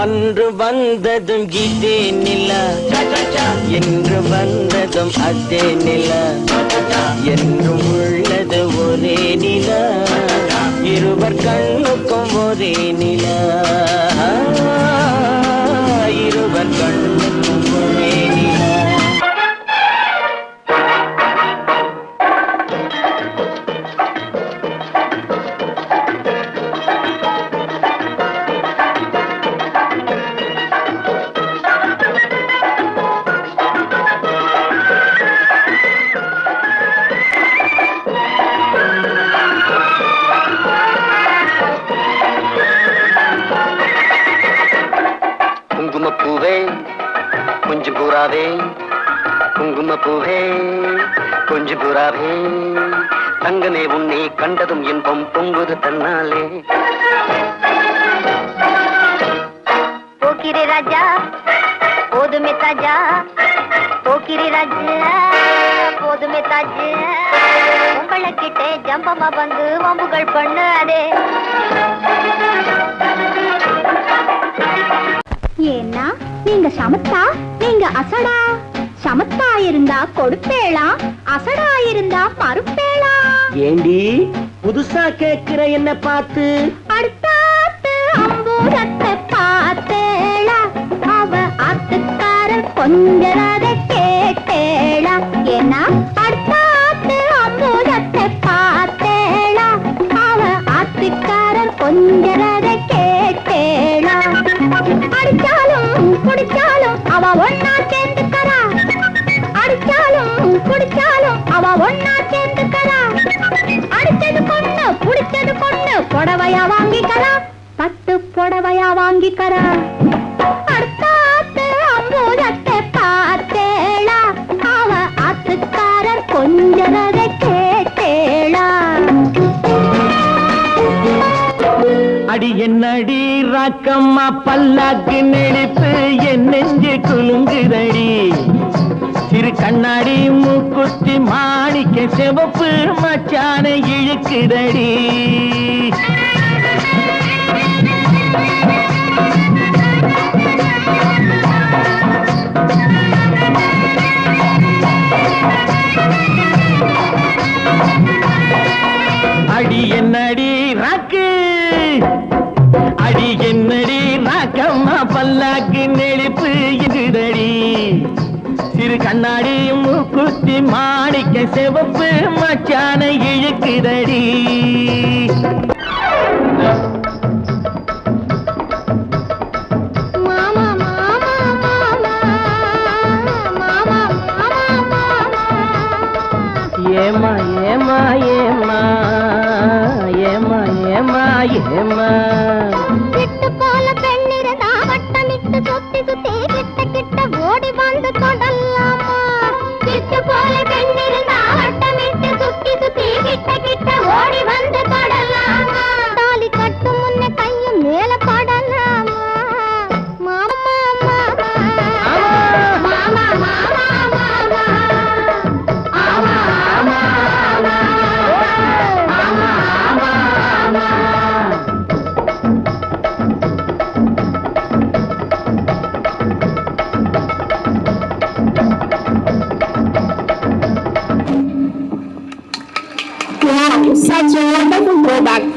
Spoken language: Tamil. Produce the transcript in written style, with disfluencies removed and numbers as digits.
அன்று வந்ததும் இதே நிலா, என்று வந்ததும் அதே நிலா, என்றும் உள்ளது ஒரே நிலா, இருவர் கண்ணுக்கும் ஒரே நிலா, இருவர் கண்ணுக்கும் ஒரே நிலா. குங்குமப்பூவே கொஞ்சம் புறாவே, குங்குமப்பூவே கொஞ்சம் புறாவே, தங்கமே உன்னை கண்டதும் இன்பம் பொங்குது தன்னாலே. போக்கிரி ராஜா போதுமே தாஜா, போக்கிரி ராஜா போதுமே தாஜா, உங்களை கிட்டே ஜம்பமா வந்து வம்புகள் பண்ணாதே. ஏன்னா நீங்க சமத்தா, நீங்க அசடா, சமத்தா இருந்தா கொடுப்பேளா, அசடா இருந்தா மறுப்பேளா. ஏண்டி புதுசா கேக்குற என்ன பார்த்து? அடுத்தாத்து அம்பூரத்தை பார்த்தேளா, அவ ஆத்துக்காரர் கொஞ்சரதை கேட்டேளா. ஏன்னா அடுத்தாத்து அம்பூரத்தை பார்த்தேளா, அவ ஆத்துக்காரர் கொஞ்சரதை கேட்டேளா. அடிச்சாலும் குடிச்சாலும் அவ ஒன்னா சேர்ந்துக்கறா, அடிச்சாலும் குடிச்சாலும் அவ ஒன்னா சேர்ந்துக்கறா. அடிச்சது பொண்ணு புடிச்சது பொண்ணு புடவையா வாங்கிக்கறா, பட்டு புடவையா வாங்கிக்கறா. அடுத்தாத்து அம்பூதத்தை பார்த்தேளா, அவ ஆத்துக்காரர் கொஞ்சரதை கேட்டேளா. அடி என்னடி ராக்கம்மா பல்லாக்கு நெளிப்பு என் நெஞ்சு குலுங்குதடி, சிறு கண்ணாடி மூக்குத்தி மாணிக்க சிவப்பு மச்சான இழுக்குதடி. அடி என்னடி ராக்கு, அடி என்னடி ராக்கம்மா பல்லாக்கு நெளிப்பு இதுதடி, சிறு கண்ணாடி மூக்குத்தி மாணிக்க சிவப்பு மச்சான இழுக்குதடி. ஏமா ஏமா ஏமா ஏமா ஏமா ஏமா, விட்டு போல பெண்ணிருந்தா வட்டமிட்டு சுத்தி சுத்தி கிட்ட கிட்ட ஓடி வந்து தொடலாமா. விட்டு போல பெண்ணிருந்தா வட்டமிட்டு சுத்தி சுத்தி கிட்ட கிட்ட ஓடி வந்து தொடலாமா. தாலி கட்டும் முன்ன கையும் மேல படலாமா. மாமா மாமா மாமா மாமா Such a wonderful product.